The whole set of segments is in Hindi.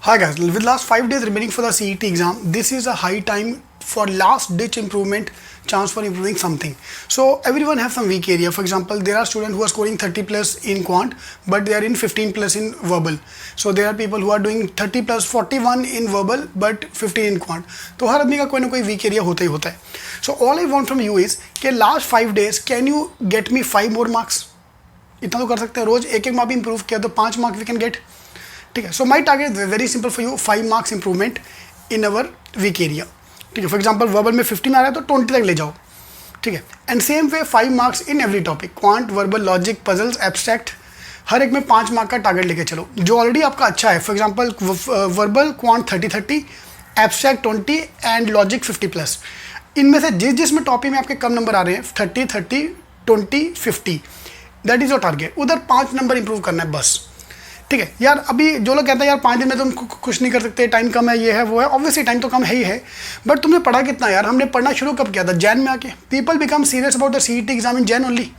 Hi guys, with last 5 days remaining for the CET exam, this is a high time for last ditch improvement, chance for improving something. So everyone have some weak area. For example, there are students who are scoring 30 plus in quant, but they are in 15 plus in verbal. So there are people who are doing 30 plus 41 in verbal, but 15 in quant. तो हर आदमी का कोई ना कोई weak area होता ही होता है. So all I want from you is कि last 5 days can you get me 5 more marks? इतना तो कर सकते हैं. रोज एक मार्क भी इंप्रूव किया तो 5 मार्क वी कैन गेट. ठीक है. So my target very simple for you, 5 marks improvement in our weak area. ठीक है. फॉर एग्जांपल वर्बल में 15 आ रहा है तो 20 तक ले जाओ. ठीक है. And same way 5 marks in every topic, quant, verbal, logic, puzzles, abstract, हर एक में 5 मार्क का टारगेट लेके चलो जो ऑलरेडी आपका अच्छा है. For example verbal quant 30-30, abstract 20 and logic 50+. इनमें से जिसमें टॉपिक में आपके कम नंबर आ रहे हैं 30-30, 20, 50, दैट इज योर टारगेट. उधर 5 नंबर इंप्रूव करना है बस. ठीक है यार. अभी जो लोग कहते हैं यार 5 दिन में तुम कुछ नहीं कर सकते, टाइम कम है, ये है वो है, ऑब्वियसली टाइम तो कम है ही है, बट तुमने पढ़ा कितना यार? हमने पढ़ना शुरू कब किया था? जैन में आके. People become serious about the CET exam in Jan only.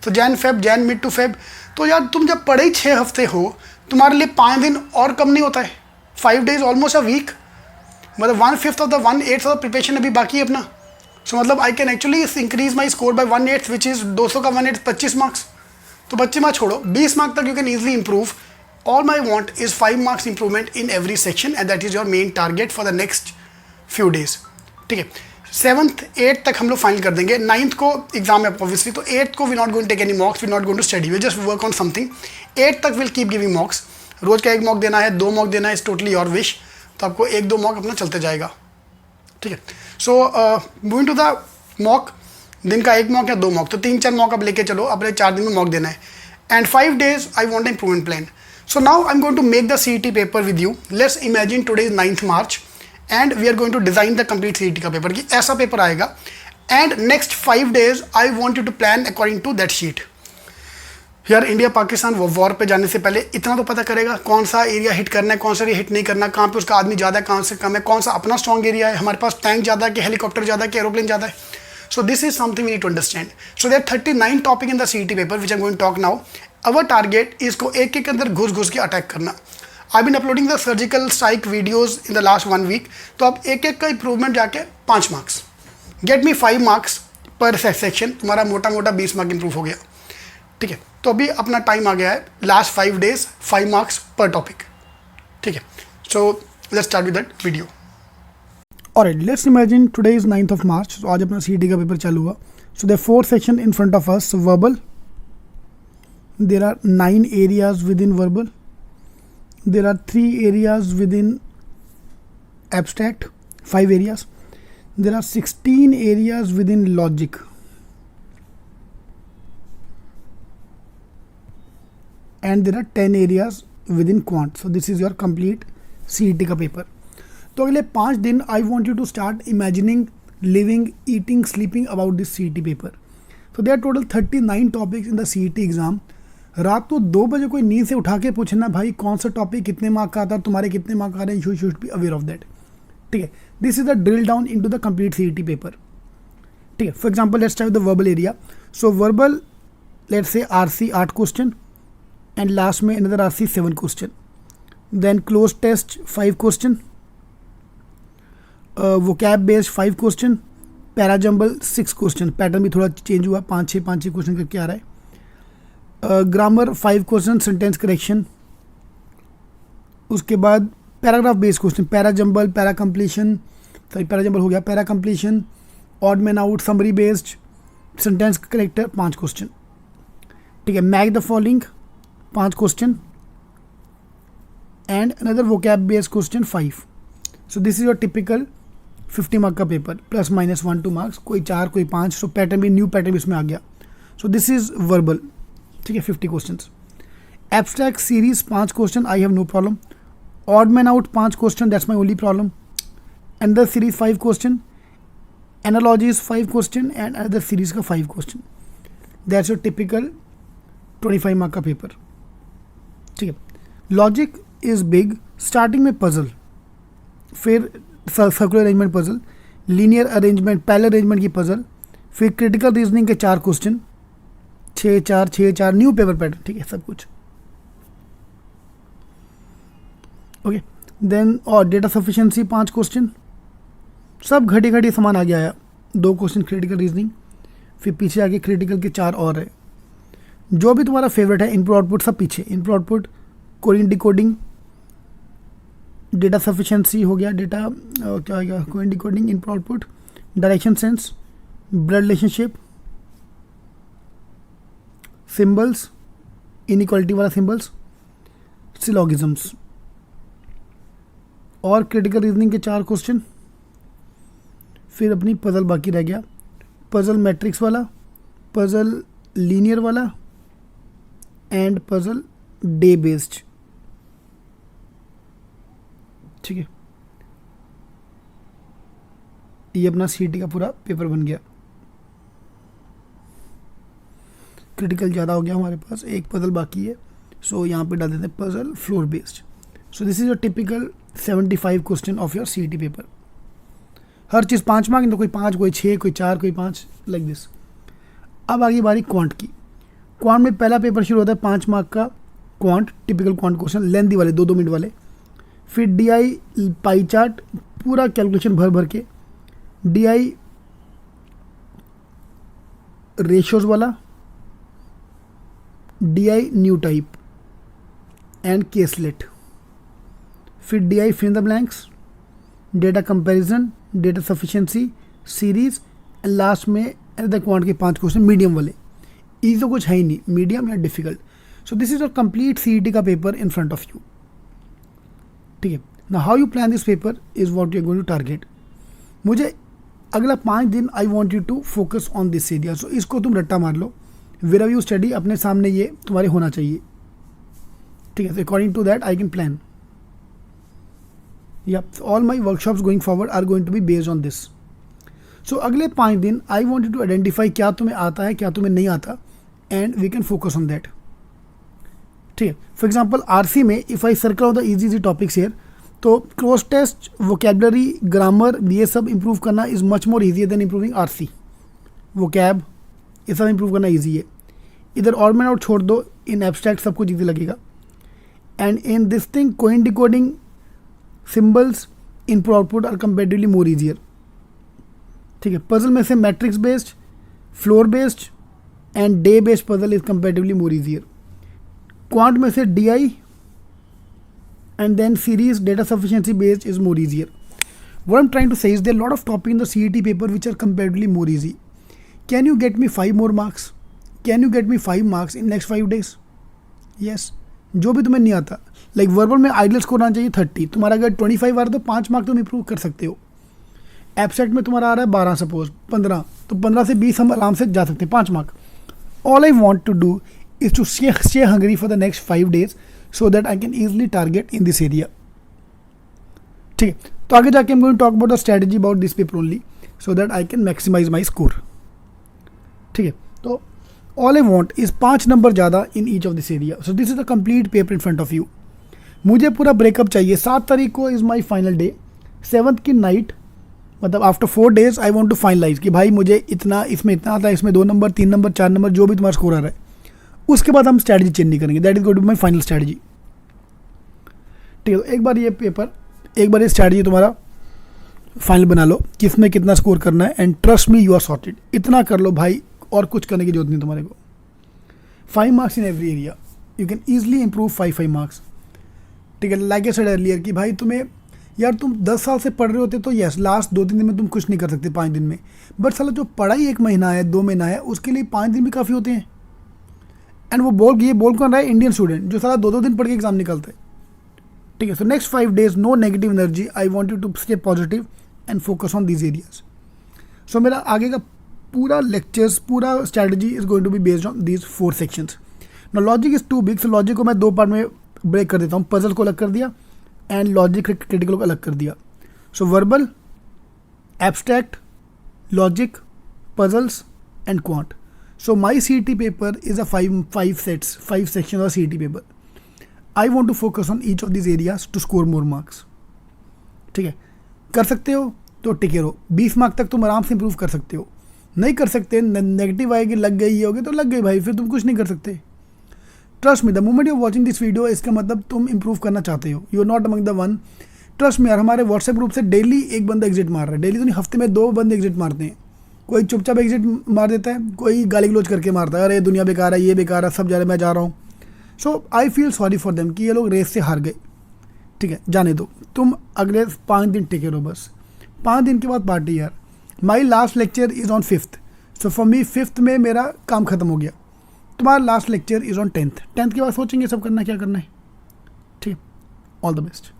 तो Jan Feb, Jan mid to Feb. तो यार तुम जब पढ़े ही 6 हफ्ते हो, तुम्हारे लिए 5 दिन और कम नहीं होता है? 5 days ऑलमोस्ट अ वीक, मतलब 1/5 of the 1/8 of the preparation अभी बाकी है अपना. सो मतलब I can actually increase my score by 1/8 which is 200 का 1/8 25 मार्क्स. तो बच्चे मार्क्स छोड़ो, 20 मार्क्स तक you can easily improve. All I want is 5 marks improvement in every section and that is your main target for the next few days. ठीक है. 7th 8th तक हम लोग फाइनल कर देंगे. 9th को एग्जाम है ऑब्वियसली, तो 8th को we not going take any mocks, we not going to study, we just work on something. 8th तक विल कीप गिविंग मॉक्स. रोज का 1 मॉक देना है, 2 मॉक देना है, इज टोटली योर विश. तो आपको 1-2 मॉक अपना चलते जाएगा. ठीक है. So moving to the mock, दिन का 1 मॉक या 2 मॉक, तो 3-4 मॉक आप लेके चलो. अपने 4 दिन में मॉक देना है. And 5 days I want improvement plan. So now I'm going to make the CET paper with you. Let's imagine today is 9th March and we are going to design the complete CET का पेपर. कि ऐसा पेपर आएगा and next 5 days I want you to plan according to that sheet. यार इंडिया पाकिस्तान वॉर पे जाने से पहले इतना तो पता करेगा कौन सा एरिया हिट करना है, कौन सा एरिया हिट नहीं करना, कहाँ पे उसका आदमी ज़्यादा है, कहाँ से कम है, कौन सा अपना स्ट्रॉन्ग एरिया है, हमारे पास टैंक ज़्यादा है कि हेलीकॉप्टर ज़्यादा है कि एरोप्लेन ज़्यादा है. So this is something we need to understand. So there are 39 topic in the CET paper which I'm going to talk now. Our target is को एक के अंदर घुस के अटैक करना. I've been uploading the surgical strike videos in the last 1 week. तो आप एक का improvement जाके 5 marks. Get me 5 marks per section. तुम्हारा मोटा 20 मार्क इंप्रूव हो गया. ठीक है. तो अभी अपना टाइम आ गया है. Last 5 days 5 marks per topic. ठीक है. So let's start with that video. Alright, let's imagine today is 9th of March. So आज अपना CET का पेपर चालू हुआ. So there are 4 sections in front of us. Verbal. There are 9 areas within verbal. There are 3 areas within abstract. 5 areas. There are 16 areas within logic. And there are 10 areas within quant. So this is your complete CET का पेपर. तो अगले 5 दिन I want you to start imagining, living, eating, sleeping about this CET paper. तो they are total 39 topics in the CET exam. रात को 2 बजे कोई नींद से उठा के पूछना भाई कौन सा टॉपिक कितने मार्क का आता है, तुम्हारे कितने मार्क आ रहे हैं, you should be aware of that. ठीक है. This is the drill down into the complete CET paper. ठीक है. For example let's start with the verbal area. So verbal let's say RC 8 question and last में another RC 7 question. Then cloze test 5 question, vocab based 5 question, parajumble 6 question. Pattern भी थोड़ा चेंज हुआ, 5-6 क्वेश्चन करके आ रहा है. Grammar 5 question, sentence correction. उसके बाद paragraph based question, parajumble, para completion, sorry parajumble हो गया, para completion, odd man out, summary based, sentence character 5 question. ठीक है. Match the following 5 question and another vocab based question 5. So this is your typical 50 mark का पेपर, प्लस माइनस 1-2 मार्क्स, कोई 4 कोई 5. सो पैटर्न भी, न्यू पैटर्न भी इसमें आ गया. So this is verbal. ठीक है. 50 question. Abstract series 5 question, I have no problem. Odd man out 5 question, that's my only problem. Another series 5 question, analogies 5 question and another series का 5 question. That's your typical 25 mark का पेपर. ठीक है. Logic is big. स्टार्टिंग में पजल, फिर circular arrangement puzzle, linear arrangement, parallel arrangement की पजल, फिर क्रिटिकल रीजनिंग के 4 क्वेश्चन, 6-4 न्यू पेपर पैटर्न. ठीक है. सब कुछ ओके. देन और डेटा सफिशिएंसी 5 क्वेश्चन, सब घटी घटी सामान आगे आया। 2 क्वेश्चन क्रिटिकल रीजनिंग, फिर पीछे आगे क्रिटिकल के 4 और है। जो भी तुम्हारा फेवरेट है, इनपुट आउटपुट सब पीछे। Input output, coding decoding, data sufficiency हो गया, डेटा क्या हो गया, coding decoding, input output, direction sense, blood relationship, symbols, inequality वाला सिंबल्स, सिलोगिज्म्स और क्रिटिकल रीजनिंग के 4 क्वेश्चन। फिर अपनी पजल बाकी रह गया, पजल मैट्रिक्स वाला, पजल लीनियर वाला एंड पजल डे बेस्ड। ठीक है, ये अपना सीटी का पूरा पेपर बन गया। क्रिटिकल ज़्यादा हो गया हमारे पास, एक पजल बाकी है, सो यहाँ पे डाल देते हैं puzzle floor based. So this is your typical 75 question of your CET paper. Her cheese 5 mark, तो कोई 5, कोई 6, कोई 4, कोई 5, लाइक दिस। अब आगे बारी क्वांट की। क्वांट में पहला पेपर शुरू होता है 5 मार्क का quant, typical quant question, lengthy वाले 2-2 मिनट वाले। फिर डीआई पाई चार्ट, पूरा कैलकुलेशन भर भर के, डीआई रेशियोज वाला, DI new type and caselet. फिर DI fill in the blanks, data comparison, data sufficiency, series and last में द क्वांट के 5 क्वेश्चन मीडियम वाले। इजी तो कुछ है ही नहीं, मीडियम या difficult. So this is a complete CET का paper in front of you. ठीक है, now how you plan this paper is what you are going to target. मुझे अगला 5 दिन I want you to focus on this area. So इसको तुम रट्टा मार लो, वेयर यू स्टडी अपने सामने ये तुम्हारे होना चाहिए। ठीक है, according to that I can plan. Yeah all my workshops going forward are going to be based on this. So अगले 5 दिन I want you to identify क्या तुम्हें आता है, क्या तुम्हें नहीं आता, and we can focus on that. ठीक है, फॉर एग्जाम्पल आरसी में if I circle of the easy topics here, तो क्रॉस टेस्ट, वोकेबलरी, ग्रामर, ये सब इंप्रूव करना is much more easier than improving RC. Vocab ये सब इंप्रूव करना ईजी है। इधर और में आउट छोड़ दो, इन एब्स्ट्रैक्ट सब कुछ ईजी लगेगा। And in this thing coin decoding, symbols, input output are comparatively more easier. ठीक है, पजल में से matrix based, floor based and day based puzzle is comparatively more easier. Quant में से DI and then series data sufficiency based is more easier. What I'm trying to say is there are a lot of topics in the CET paper which are comparatively more easy. Can you get me 5 more marks? Can you get me 5 marks in next 5 days? Yes. जो भी तुम्हें नहीं आता, लाइक वर्बल में आइडियल स्कोर आना चाहिए 30, तुम्हारा अगर 25 आ रहा है तो 5 मार्क तुम इंप्रूव कर सकते हो। एब्स्ट्रैक्ट में तुम्हारा आ रहा है 12, सपोज 15, तो 15 से 20 हम आराम से जा सकते हैं, 5 mark. All I want to do is to stay hungry for the next 5 days so that I can easily target in this area. ठीक है, तो आगे जाके I'm going to talk about the strategy about this paper only so that I can maximize my score. ठीक है, तो all I want is 5 number ज़्यादा in each of this area. So this is the complete paper in front of you. मुझे पूरा ब्रेकअप चाहिए। 7 तारीख को is my final day. 7th की नाइट, मतलब after 4 days I want to finalize कि भाई मुझे इतना, इसमें इतना आता है, इसमें 2 नंबर, 3 नंबर, 4 नंबर, जो भी तुम्हारा स्कोर आ रहा है। उसके बाद हम स्ट्रैटेजी चेंज नहीं करेंगे। That is going to be my final strategy. ठीक है, तो एक बार ये पेपर, एक बार ये स्ट्रैटेजी तुम्हारा फाइनल बना लो, किसमें कितना स्कोर करना है, and trust me you are sorted. इतना कर लो भाई, और कुछ करने की जरूरत नहीं तुम्हारे को। 5 marks in every area, you can easily improve 5 marks. ठीक है, लाइक आई सेड अर्लियर कि भाई तुम्हें, यार तुम 10 साल से पढ़ रहे होते तो यस लास्ट 2-3 दिन में तुम कुछ नहीं कर सकते, 5 दिन में। बट साला जो पढ़ाई 1 महीना है, 2 महीना है, उसके लिए 5 दिन भी काफ़ी होते हैं। एंड वो बोल कौन रहा है? इंडियन स्टूडेंट जो सारा 2-2 दिन पढ़ के एग्जाम निकलता है। ठीक है, so next 5 days no negative energy, I want you to stay positive and focus on these areas. सो मेरा आगे का पूरा लेक्चर्स, पूरा strategy is going to be based on these 4 sections. No logic is too big, so logic को मैं 2 पार्ट में ब्रेक कर देता हूँ। पजल को अलग कर दिया एंड लॉजिक क्रिटिकल को अलग कर दिया। So verbal, abstract, logic, puzzles and quant. So my CET paper is a 5 section of CET paper. I want to focus on each of these areas to score more marks. ठीक है, कर सकते हो तो टिके रहो, 20 मार्क तक तुम आराम से इंप्रूव कर सकते हो। नहीं कर सकते, नेगेटिव आएगी, लग गई, ये होगी तो लग गई भाई, फिर तुम कुछ नहीं कर सकते। Trust me, the moment you watching this video, इसका मतलब तुम इंप्रूव करना चाहते हो, you are not among the one. Trust me यार, हमारे व्हाट्सएप ग्रुप से डेली एक बंदा एग्जिट मार रहा है, डेली तो नहीं, हफ्ते में 2 बंदे एग्जिट मारते हैं। कोई चुपचाप एग्जिट मार देता है, कोई गाली गलोच करके मारता है, अरे दुनिया बेकार है, ये बेकार है, सब जा रहे, मैं जा रहा हूँ। So I feel sorry for them कि ये लोग रेस से हार गए। ठीक है, जाने दो, तुम अगले 5 दिन टिके रहो बस। 5 दिन के बाद पार्टी यार। My last lecture is on 5th, so for me 5th में मेरा काम ख़त्म हो गया। तुम्हारा last lecture is on 10th के बाद सोचेंगे सब करना क्या करना है। ठीक है, ऑल द बेस्ट।